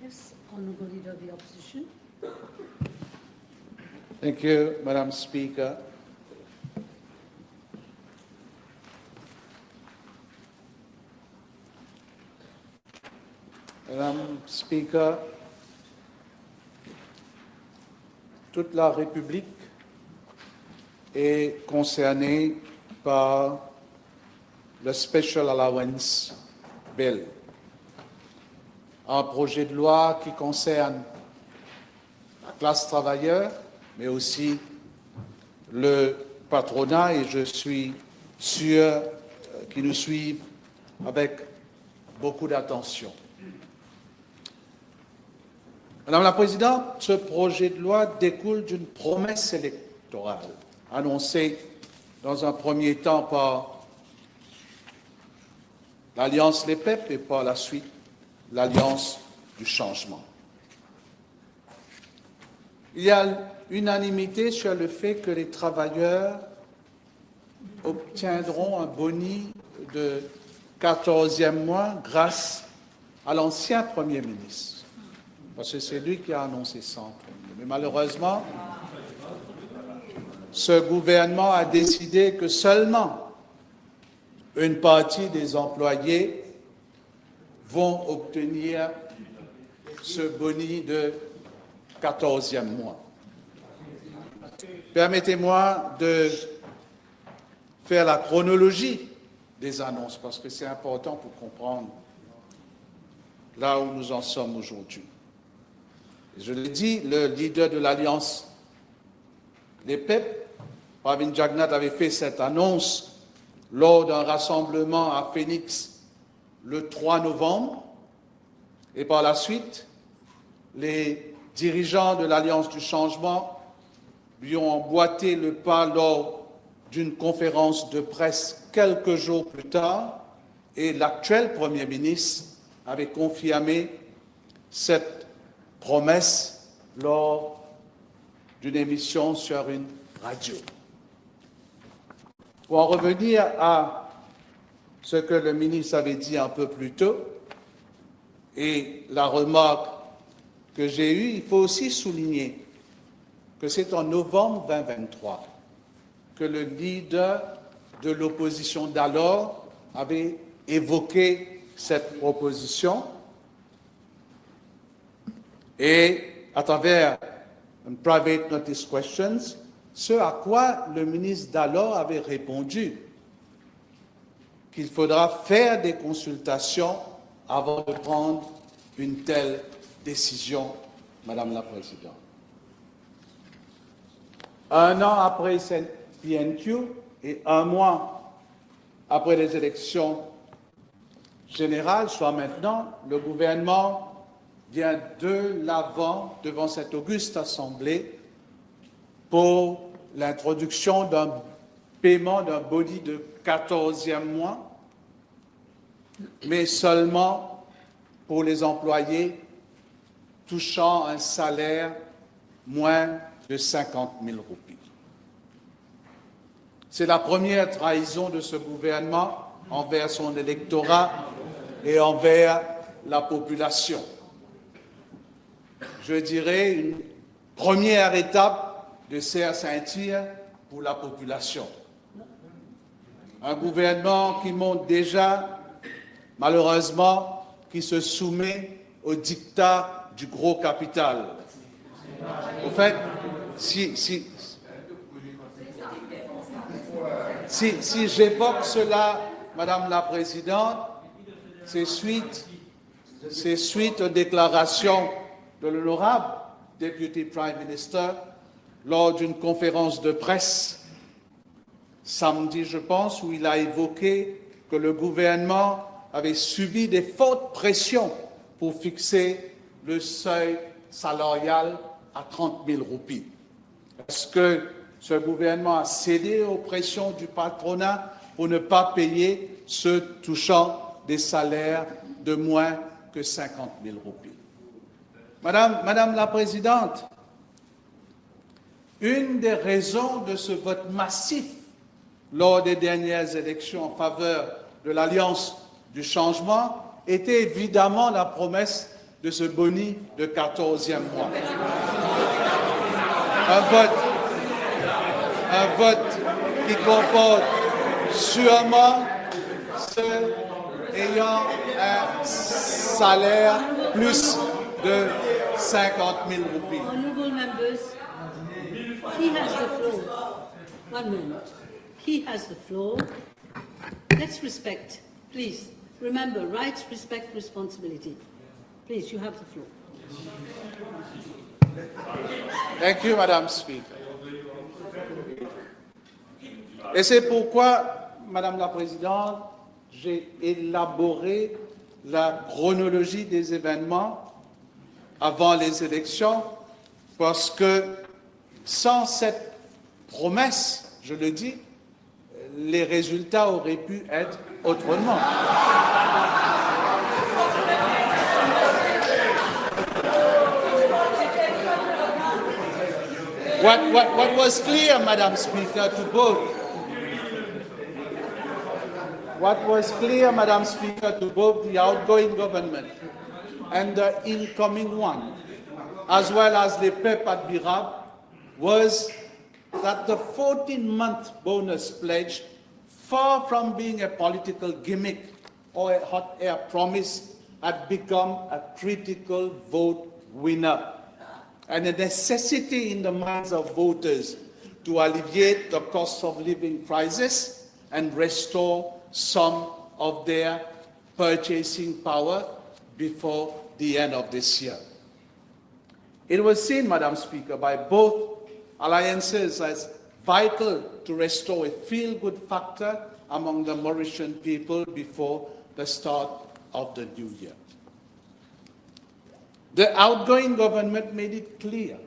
Yes, Honourable Leader of the Opposition. Thank you, Madam Speaker. Madame Speaker, toute la République est concernée par le Special Allowance Bill, un projet de loi qui concerne la classe travailleuse, mais aussi le patronat, et je suis sûr qu'ils nous suivent avec beaucoup d'attention. Madame la Présidente, ce projet de loi découle d'une promesse électorale annoncée dans un premier temps par l'Alliance Les Peuples et par la suite l'Alliance du Changement. Il y a unanimité sur le fait que les travailleurs obtiendront un boni de 14e mois grâce à l'ancien Premier ministre. Parce que c'est lui qui a annoncé ça en premier. Mais malheureusement, ce gouvernement a décidé que seulement une partie des employés vont obtenir ce boni de 14e mois. Permettez-moi de faire la chronologie des annonces, parce que c'est important pour comprendre là où nous en sommes aujourd'hui. Je l'ai dit, le leader de l'Alliance Les Peuples, Pravin Jagnat, avait fait cette annonce lors d'un rassemblement à Phoenix le 3 novembre. Et par la suite, les dirigeants de l'Alliance du Changement lui ont emboîté le pas lors d'une conférence de presse quelques jours plus tard. Et l'actuel Premier ministre avait confirmé cette promesse lors d'une émission sur une radio. Pour en revenir à ce que le ministre avait dit un peu plus tôt et la remarque que j'ai eue, il faut aussi souligner que c'est en novembre 2023 que le leader de l'opposition d'alors avait évoqué cette proposition. Et à travers une private notice questions, ce à quoi le ministre d'alors avait répondu qu'il faudra faire des consultations avant de prendre une telle décision, Madame la Présidente. Un an après cette PNQ et un mois après les élections générales, soit maintenant, le gouvernement vient de l'avant devant cette auguste assemblée pour l'introduction d'un paiement d'un boni de 14e mois, mais seulement pour les employés touchant un salaire moins de 50 000 roupies. C'est la première trahison de ce gouvernement envers son électorat et envers la population. Je dirais une première étape de serre-ceinture pour la population. Un gouvernement qui montre déjà, malheureusement, qui se soumet au diktat du gros capital. Au fait, si j'évoque cela, Madame la Présidente, c'est suite aux déclarations de l'honorable Deputy Prime Minister lors d'une conférence de presse samedi, je pense, où il a évoqué que le gouvernement avait subi des fortes pressions pour fixer le seuil salarial à 30 000 roupies. Est-ce que ce gouvernement a cédé aux pressions du patronat pour ne pas payer ceux touchant des salaires de moins que 50 000 roupies? Madame la Présidente, une des raisons de ce vote massif lors des dernières élections en faveur de l'Alliance du Changement était évidemment la promesse de ce boni de 14e mois. Un vote qui comporte sûrement ceux ayant un salaire plus de 50 000 roupies. Honourable members, he has the floor. 1 minute. He has the floor. Let's respect, please. Remember, rights, respect, responsibility. Please, you have the floor. Thank you, Madame Speaker. Et c'est pourquoi, Madame la Présidente, j'ai élaboré la chronologie des événements avant les élections, parce que sans cette promesse, je le dis, les résultats auraient pu être autrement. What was clear, Madam Speaker, to both? What was clear, Madam Speaker, to both the outgoing government and the incoming one, as well as the PEP at Birab, was that the 14-month bonus pledge, far from being a political gimmick or a hot air promise, had become a critical vote winner and a necessity in the minds of voters to alleviate the cost of living crisis and restore some of their purchasing power before the end of this year. It was seen, Madam Speaker, by both alliances as vital to restore a feel-good factor among the Mauritian people before the start of the new year. The outgoing government made it clear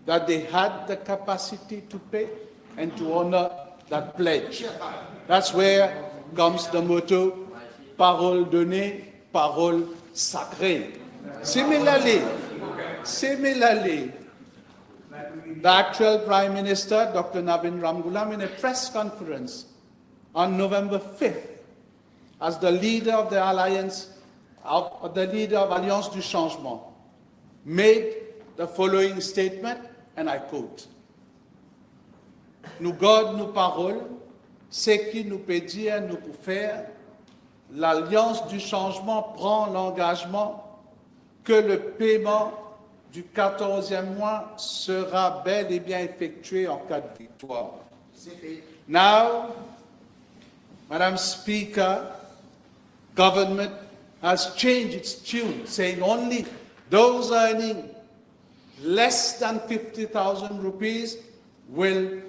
that they had the capacity to pay and to honor that pledge. That's where comes the motto, parole donnée, parole sacrée. Similarly, the actual Prime Minister, Dr. Navin Ramgoolam, in a press conference on November 5th, as the leader of the Alliance, the leader of Alliance du Changement, made the following statement, and I quote, "Nous garde nos paroles, ce qui nous peut dire, nous peut faire. L'Alliance du Changement prend l'engagement que le paiement du 14e mois sera bel et bien effectué en cas de victoire." Now, Madam Speaker, government has changed its tune, saying only those earning less than 50,000 rupees will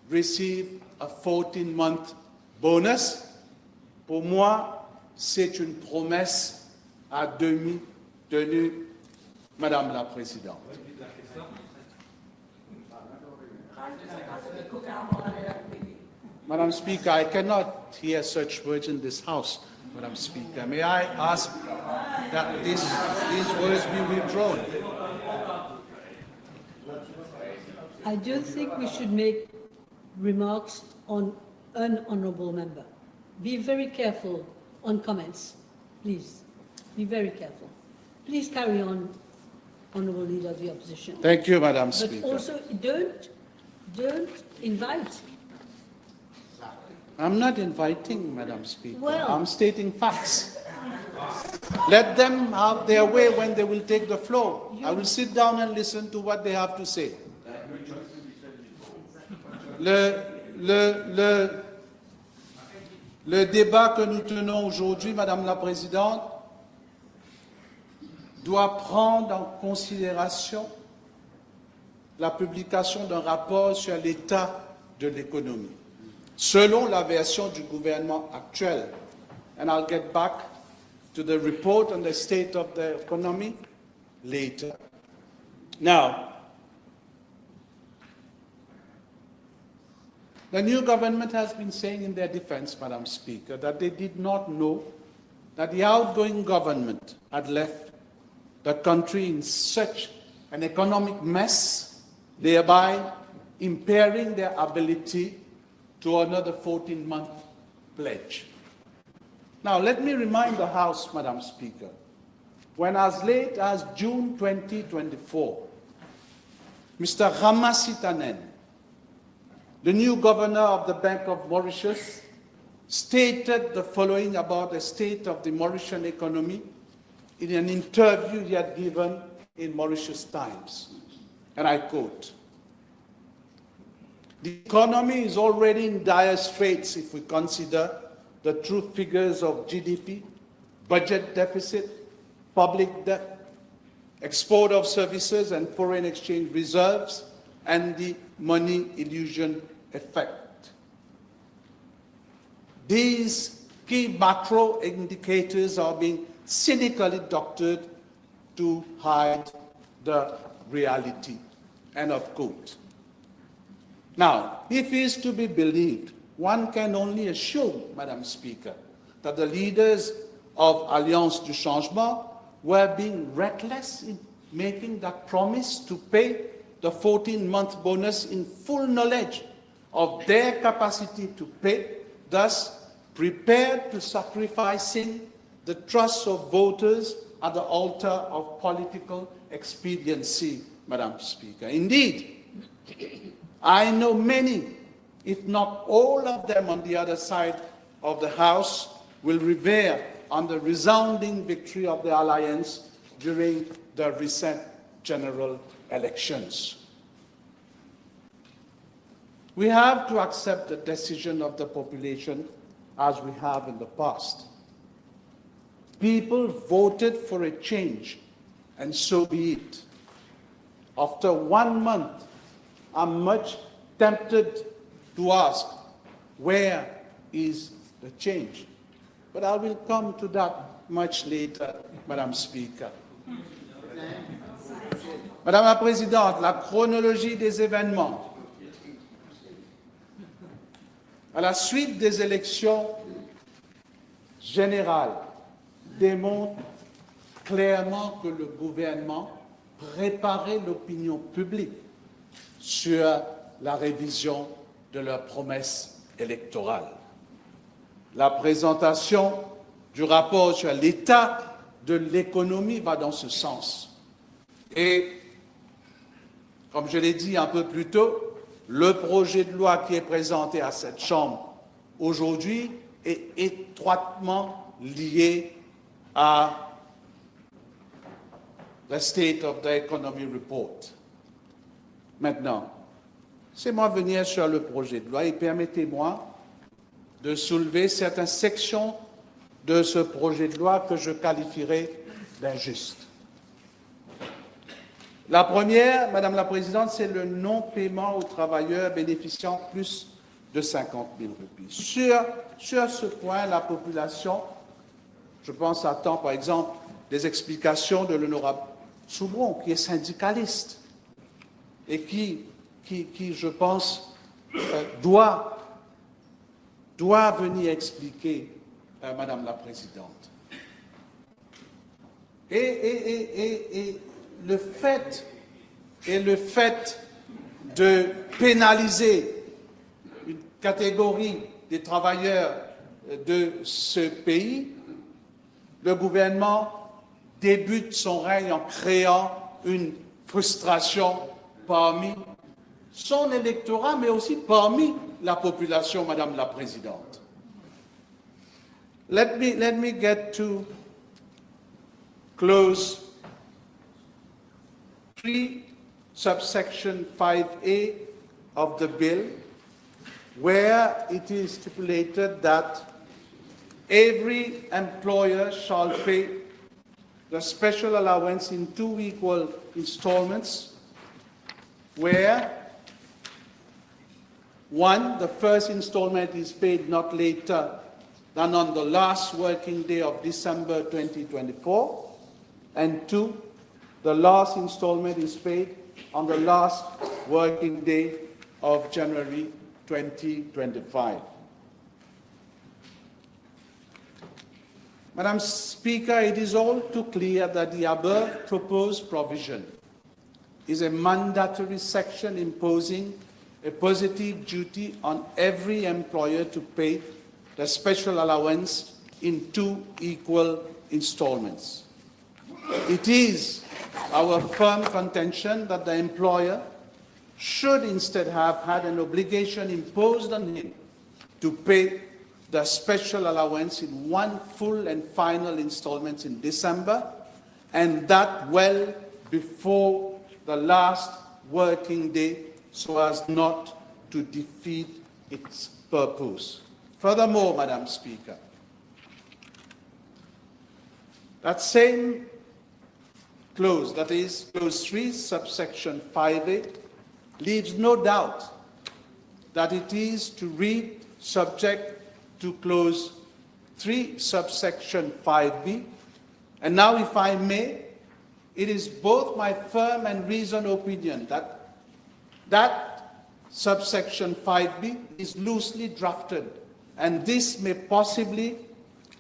receive a 14-month bonus. Pour moi, c'est une promesse à demi tenue, Madame la Présidente. Madam Speaker, I cannot hear such words in this House, Madam Speaker. May I ask that these words be withdrawn? I don't think we should make remarks on an honourable member. Be very careful on comments, please. Be very careful. Please carry on, Honourable Leader of the Opposition. Thank you, Madam Speaker. But also, don't invite. I'm not inviting, Madam Speaker. Well, I'm stating facts. Let them have their way when they will take the floor. I will sit down and listen to what they have to say. Le débat que nous tenons aujourd'hui, Madame la Présidente, doit prendre en considération la publication d'un rapport sur l'état de l'économie, selon la version du gouvernement actuel. And I'll get back to the report on the state of the economy later. Now, the new government has been saying in their defense, Madam Speaker, that they did not know that the outgoing government had left the country in such an economic mess, thereby impairing their ability to honor the 14-month pledge. Now, let me remind the House, Madam Speaker, when as late as June 2024, Mr. Ramasitanen, the new governor of the Bank of Mauritius, stated the following about the state of the Mauritian economy in an interview he had given in Mauritius Times. And I quote, "The economy is already in dire straits if we consider the true figures of GDP, budget deficit, public debt, export of services and foreign exchange reserves, and the money illusion effect. These key macro indicators are being cynically doctored to hide the reality." End of quote. Now, if he is to be believed, one can only assume, Madam Speaker, that the leaders of Alliance du Changement were being reckless in making that promise to pay the 14-month bonus in full knowledge of their capacity to pay, thus prepared to sacrificing the trust of voters at the altar of political expediency, Madam Speaker. Indeed, I know many, if not all of them on the other side of the House, will revere on the resounding victory of the Alliance during the recent general elections. We have to accept the decision of the population as we have in the past. People voted for a change, and so be it. After 1 month, I'm much tempted to ask, where is the change? But I will come to that much later, Madam Speaker. Madame la Présidente, la chronologie des événements. À la suite des élections générales, démontre clairement que le gouvernement préparait l'opinion publique sur la révision de leurs promesses électorales. La présentation du rapport sur l'état de l'économie va dans ce sens. Et, comme je l'ai dit un peu plus tôt, le projet de loi qui est présenté à cette Chambre aujourd'hui est étroitement lié à the State of the Economy Report. Maintenant, laissez-moi venir sur le projet de loi et permettez-moi de soulever certaines sections de ce projet de loi que je qualifierais d'injustes. La première, Madame la Présidente, c'est le non-paiement aux travailleurs bénéficiant plus de 50 000 roupies. Sur ce point, la population, je pense, attend par exemple des explications de l'honorable Soubron, qui est syndicaliste et qui je pense, doit venir expliquer, Madame la Présidente. Et le fait de pénaliser une catégorie des travailleurs de ce pays, le gouvernement débute son règne en créant une frustration parmi son électorat, mais aussi parmi la population, Madame la Présidente. Let me get to close 3 subsection 5A of the bill, where it is stipulated that every employer shall pay the special allowance in 2 equal installments, where 1, the first installment is paid not later than on the last working day of December 2024, and 2, the last installment is paid on the last working day of January 2025. Madam Speaker, it is all too clear that the above proposed provision is a mandatory section imposing a positive duty on every employer to pay the special allowance in 2 equal installments. It is our firm contention that the employer should instead have had an obligation imposed on him to pay the special allowance in one full and final installment in December, and that well before the last working day, so as not to defeat its purpose. Furthermore, Madam Speaker, that same clause, that is clause 3, subsection 5A, leaves no doubt that it is to read subject to clause 3, subsection 5B. And now, if I may, it is both my firm and reasoned opinion that that subsection 5B is loosely drafted, and this may possibly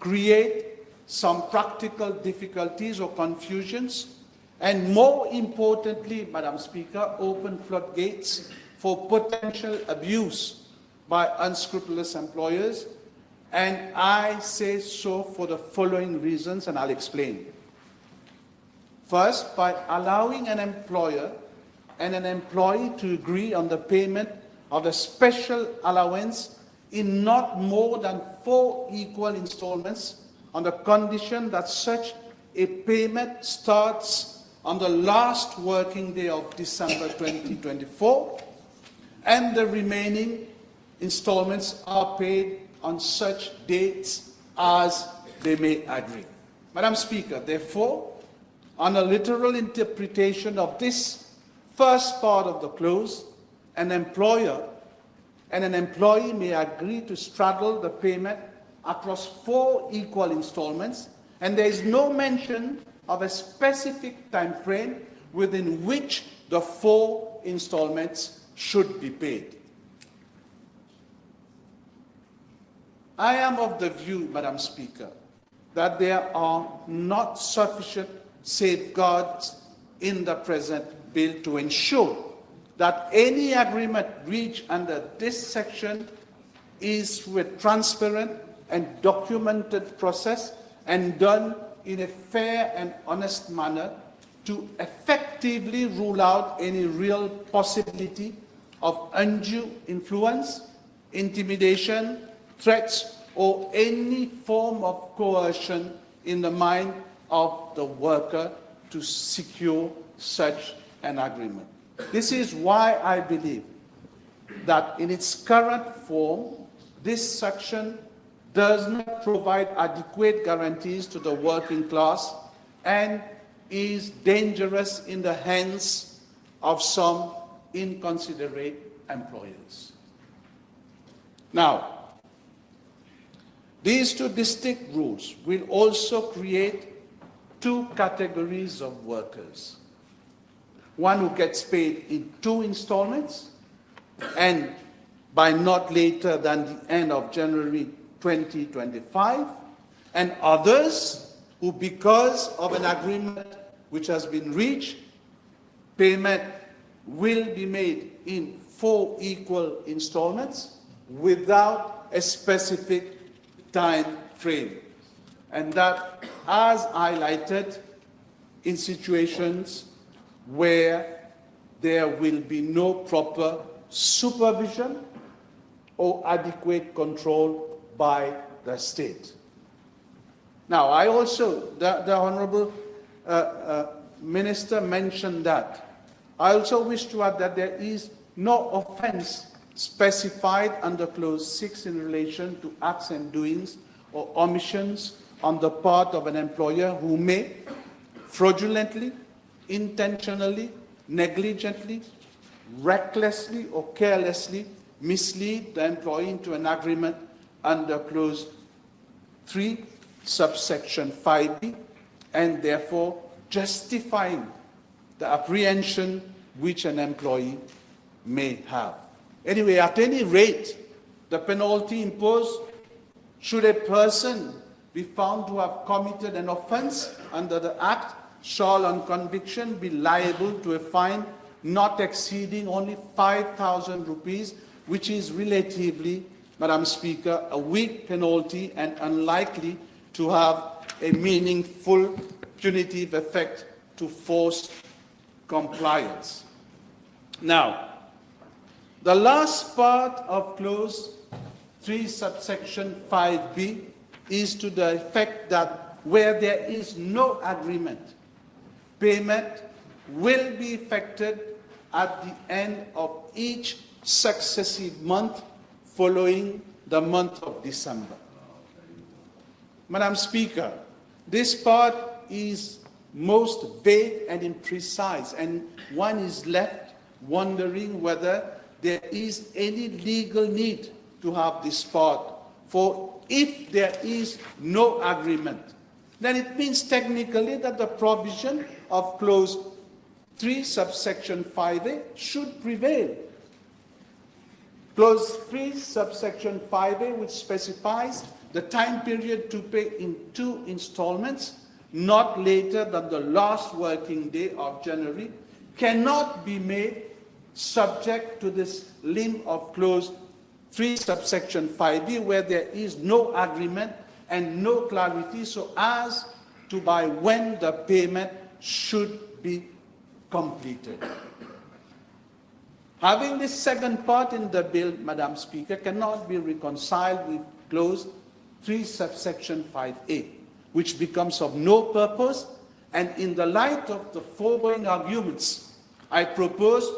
create some practical difficulties or confusions, and more importantly, Madam Speaker, open floodgates for potential abuse by unscrupulous employers. And I say so for the following reasons, and I'll explain. First, by allowing an employer and an employee to agree on the payment of a special allowance in not more than 4 equal installments on the condition that such a payment starts on the last working day of December 2024, and the remaining installments are paid on such dates as they may agree. Madam Speaker, therefore, on a literal interpretation of this first part of the clause, an employer and an employee may agree to straddle the payment across 4 equal installments, and there is no mention of a specific time frame within which the 4 installments should be paid. I am of the view, Madam Speaker, that there are not sufficient safeguards in the present bill to ensure that any agreement reached under this section is through a transparent and documented process and done in a fair and honest manner to effectively rule out any real possibility of undue influence, intimidation, threats, or any form of coercion in the mind of the worker to secure such an agreement. This is why I believe that in its current form, this section does not provide adequate guarantees to the working class and is dangerous in the hands of some inconsiderate employers. Now, these 2 distinct rules will also create 2 categories of workers. One who gets paid in 2 installments and by not later than the end of January 2025, and others who, because of an agreement which has been reached, payment will be made in 4 equal installments without a specific time frame. And that, as highlighted, in situations where there will be no proper supervision or adequate control by the state. Now, I also, the Honorable Minister mentioned that. I also wish to add that there is no offense specified under Clause 6 in relation to acts and doings or omissions on the part of an employer who may fraudulently, intentionally, negligently, recklessly, or carelessly mislead the employee into an agreement under Clause 3, subsection 5B, and therefore justifying the apprehension which an employee may have. Anyway, at any rate, the penalty imposed should a person be found to have committed an offense under the Act shall on conviction be liable to a fine not exceeding only 5,000 rupees, which is relatively, Madam Speaker, a weak penalty and unlikely to have a meaningful punitive effect to forced compliance. Now, the last part of clause 3 subsection 5b is to the effect that where there is no agreement, payment will be effected at the end of each successive month following the month of December. Madam Speaker, this part is most vague and imprecise, and one is left wondering whether there is any legal need to have this part. For if there is no agreement, then it means technically that the provision of clause 3 subsection 5a should prevail. Clause 3 subsection 5a, which specifies the time period to pay in 2 installments, not later than the last working day of January, cannot be made subject to this limb of clause 3 subsection 5b, where there is no agreement and no clarity so as to by when the payment should be completed. Having this second part in the bill, Madam Speaker, cannot be reconciled with clause 3 subsection 5a, which becomes of no purpose, and in the light of the foregoing arguments, I propose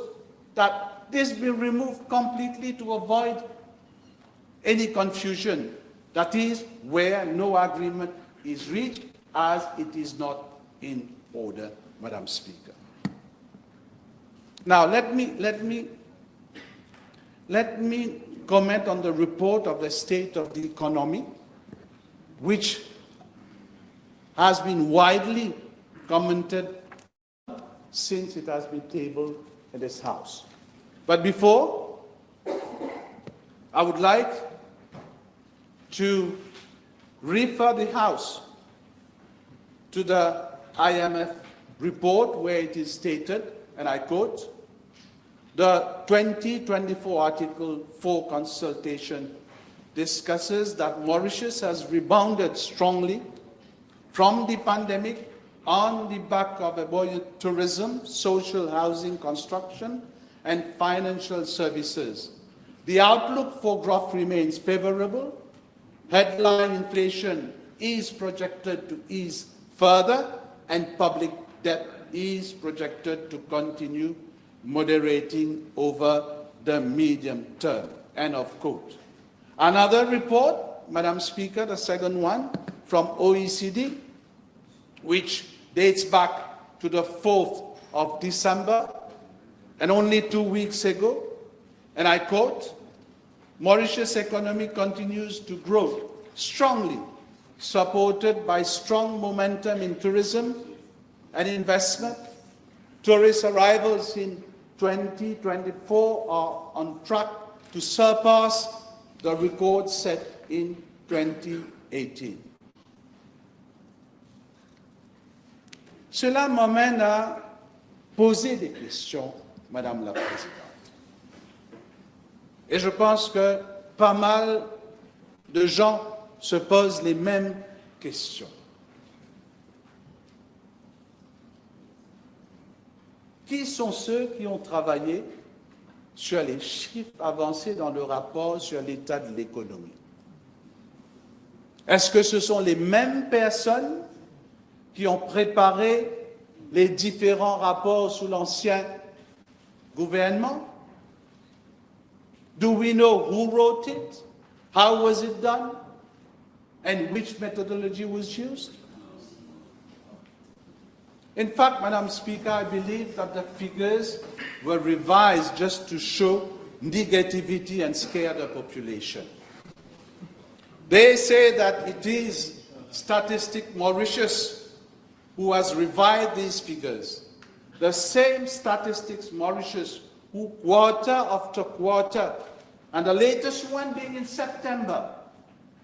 that this be removed completely to avoid any confusion, that is, where no agreement is reached, as it is not in order, Madam Speaker. Now, let me comment on the report of the state of the economy, which has been widely commented since it has been tabled in this House. But before, I would like to refer the House to the IMF report, where it is stated, and I quote, "The 2024 Article 4 consultation discusses that Mauritius has rebounded strongly from the pandemic on the back of a buoyant tourism, social housing construction, and financial services. The outlook for growth remains favorable. Headline inflation is projected to ease further, and public debt is projected to continue moderating over the medium term." End of quote. Another report, Madam Speaker, the second one from OECD, which dates back to the 4th of December, and only 2 weeks ago, and I quote, "Mauritius' economy continues to grow strongly, supported by strong momentum in tourism and investment. Tourist arrivals in 2024 are on track to surpass the record set in 2018. Cela m'amène à poser des questions, Madame la Présidente. Et je pense que pas mal de gens se posent les mêmes questions. Qui sont ceux qui ont travaillé sur les chiffres avancés dans le rapport sur l'état de l'économie? Est-ce que ce sont les mêmes personnes qui ont préparé les différents rapports sous l'ancien gouvernement? Do we know who wrote it? How was it done? And which methodology was used? In fact, Madam Speaker, I believe that the figures were revised just to show negativity and scare the population. They say that it is Statistics Mauritius who has revised these figures. The same Statistics Mauritius who quarter after quarter, and the latest one being in September,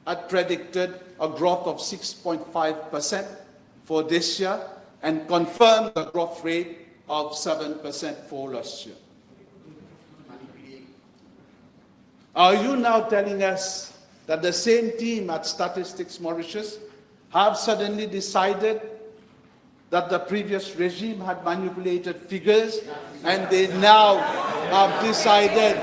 had predicted a growth of 6.5% for this year and confirmed the growth rate of 7% for last year. Are you now telling us that the same team at Statistics Mauritius have suddenly decided that the previous regime had manipulated figures and they now have decided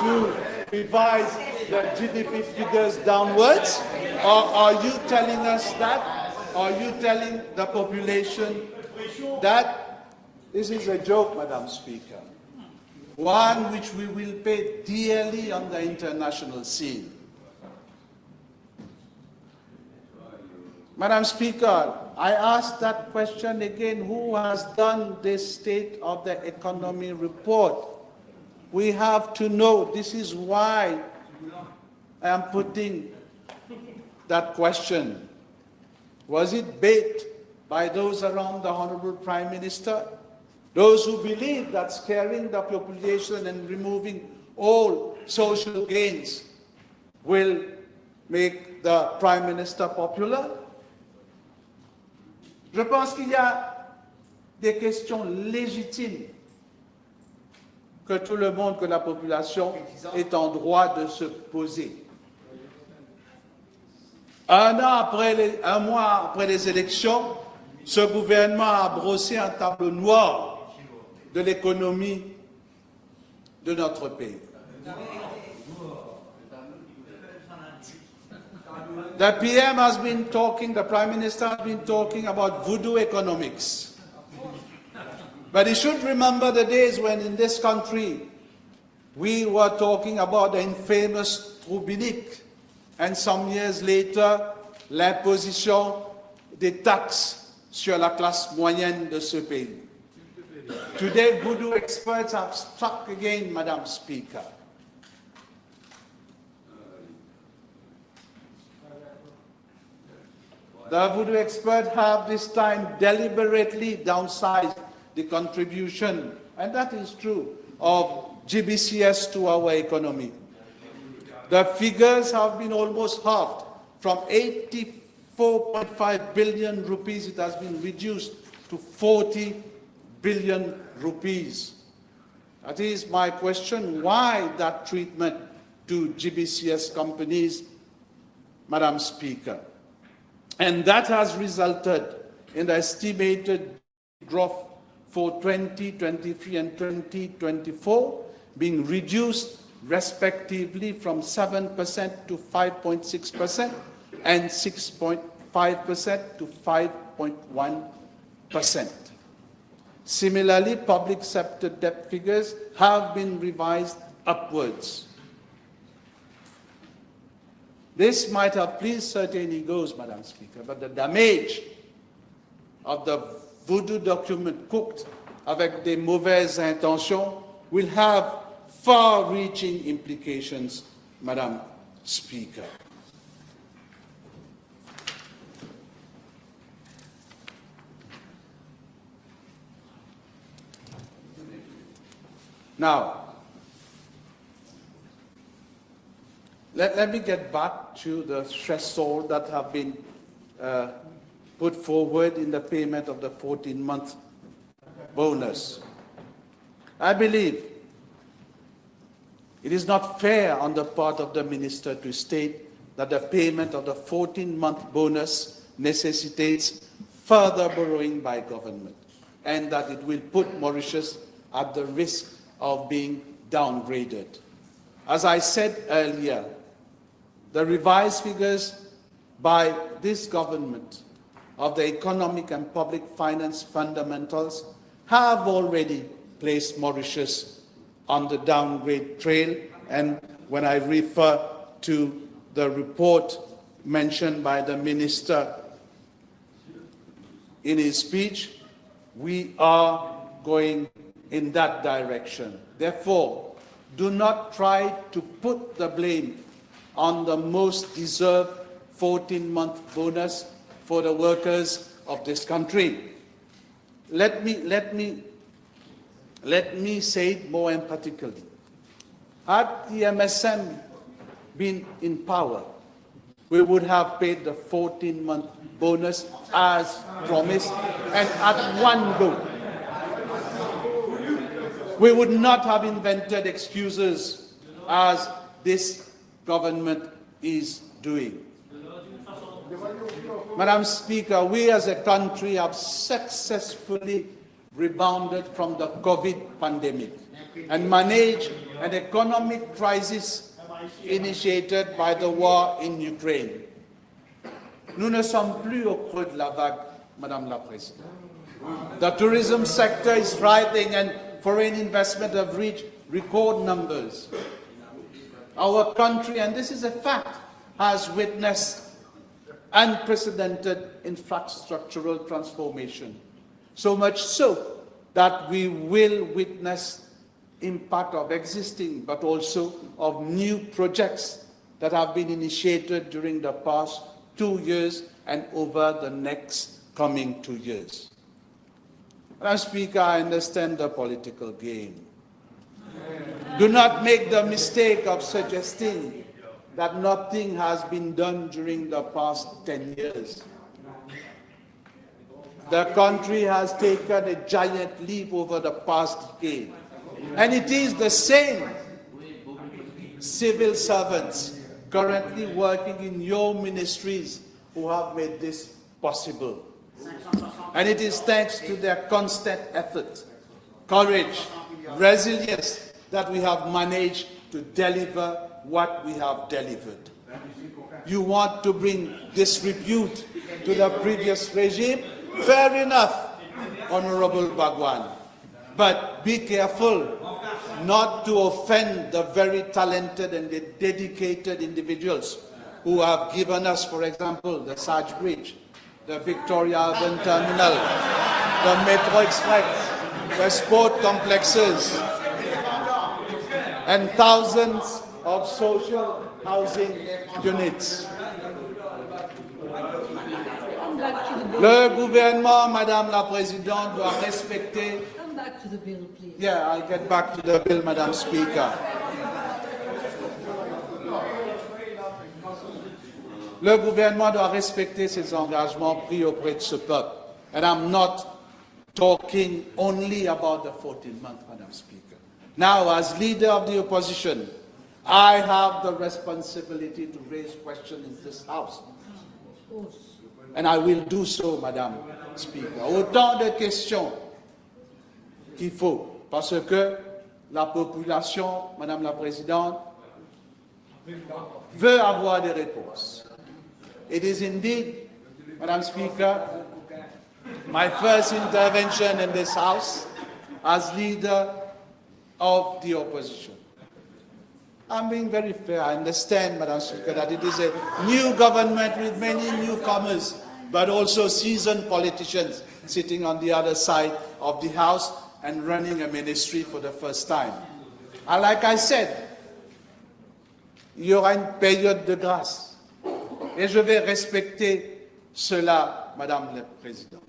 to revise the GDP figures downwards? Or are you telling us that? Are you telling the population that this is a joke, Madam Speaker? One which we will pay dearly on the international scene. Madam Speaker, I ask that question again. Who has done this State of the Economy report? We have to know. This is why I am putting that question. Was it baked by those around the Honorable Prime Minister? Those who believe that scaring the population and removing all social gains will make the Prime Minister popular? Je pense qu'il y a des questions légitimes que tout le monde, que la population est en droit de se poser. Un mois après les élections, ce gouvernement a brossé un tableau noir de l'économie de notre pays. The PM has been talking, the Prime Minister has been talking about voodoo economics. But he should remember the days when in this country we were talking about the infamous Troubinique, and some years later, l'imposition des taxes sur la classe moyenne de ce pays. Today, voodoo experts have struck again, Madam Speaker. The voodoo experts have this time deliberately downsized the contribution, and that is true, of GBCS to our economy. The figures have been almost halved. From 84.5 billion rupees, it has been reduced to 40 billion rupees. That is my question. Why that treatment to GBCS companies, Madam Speaker? And that has resulted in the estimated growth for 2023 and 2024 being reduced respectively from 7% to 5.6% and 6.5% to 5.1%. Similarly, public sector debt figures have been revised upwards. This might have pleased certain egos, Madam Speaker, but the damage of the voodoo document cooked avec des mauvaises intentions will have far-reaching implications, Madam Speaker. Now, let me get back to the threshold that have been put forward in the payment of the 14-month bonus. I believe it is not fair on the part of the minister to state that the payment of the 14-month bonus necessitates further borrowing by government and that it will put Mauritius at the risk of being downgraded. As I said earlier, the revised figures by this government of the economic and public finance fundamentals have already placed Mauritius on the downgrade trail. And when I refer to the report mentioned by the minister in his speech, we are going in that direction. Therefore, do not try to put the blame on the most deserved 14-month bonus for the workers of this country. Let me say it more emphatically. Had the MSM been in power, we would have paid the 14-month bonus as promised and at one go. We would not have invented excuses as this government is doing. Madam Speaker, we as a country have successfully rebounded from the COVID pandemic and managed an economic crisis initiated by the war in Ukraine. Nous ne sommes plus au creux de la vague, Madame la Présidente. The tourism sector is thriving and foreign investment have reached record numbers. Our country, and this is a fact, has witnessed unprecedented infrastructural transformation. So much so that we will witness impact of existing but also of new projects that have been initiated during the past 2 years and over the next coming 2 years. Madam Speaker, I understand the political game. Do not make the mistake of suggesting that nothing has been done during the past 10 years. The country has taken a giant leap over the past decade. And it is the same civil servants currently working in your ministries who have made this possible. And it is thanks to their constant effort, courage, resilience that we have managed to deliver what we have delivered. You want to bring disrepute to the previous regime? Fair enough, Honorable Bhagwan. But be careful not to offend the very talented and the dedicated individuals who have given us, for example, the Saj Bridge, the Victoria Urban Terminal, the Metro Express, the sport complexes, and thousands of social housing units. Le gouvernement, Madame la Présidente, doit respecter... Come back to the bill, please. Yeah, I'll get back to the bill, Madam Speaker. Le gouvernement doit respecter ses engagements pris auprès de ce peuple. And I'm not talking only about the 14th month, Madam Speaker. Now, as leader of the opposition, I have the responsibility to raise questions in this House. And I will do so, Madam Speaker. Autant de questions qu'il faut, parce que la population, Madame la Présidente, veut avoir des réponses. It is indeed, Madam Speaker, my first intervention in this House as leader of the opposition. I'm being very fair. I understand, Madam Speaker, that it is a new government with many newcomers, but also seasoned politicians sitting on the other side of the House and running a ministry for the first time. And like I said, il y aura une période de grâce. Et je vais respecter cela, Madame la Présidente.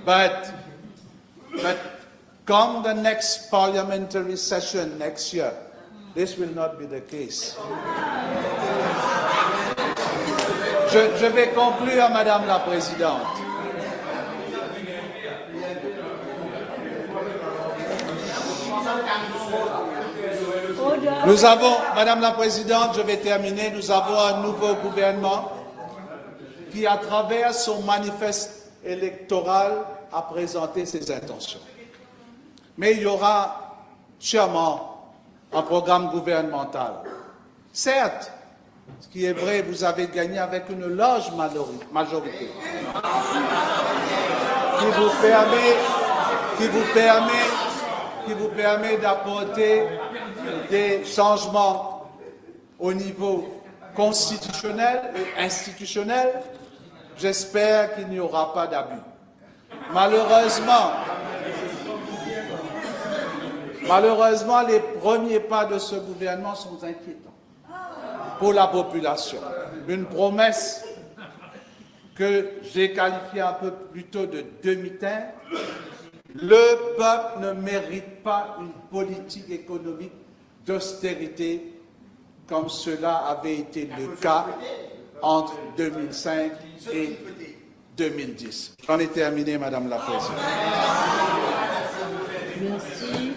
But come the next parliamentary session next year, this will not be the case. Je vais conclure, Madame la Présidente. Nous avons, Madame la Présidente, je vais terminer, nous avons un nouveau gouvernement qui, à travers son manifeste électoral, a présenté ses intentions. Mais il y aura sûrement un programme gouvernemental. Certes, ce qui est vrai, vous avez gagné avec une large majorité qui vous permet d'apporter des changements au niveau constitutionnel et institutionnel. J'espère qu'il n'y aura pas d'abus. Malheureusement, les premiers pas de ce gouvernement sont inquiétants pour la population. Une promesse que j'ai qualifiée un peu plus tôt de demi-teinte. Le peuple ne mérite pas une politique économique d'austérité comme cela avait été le cas entre 2005 et 2010. J'en ai terminé, Madame la Présidente. Merci.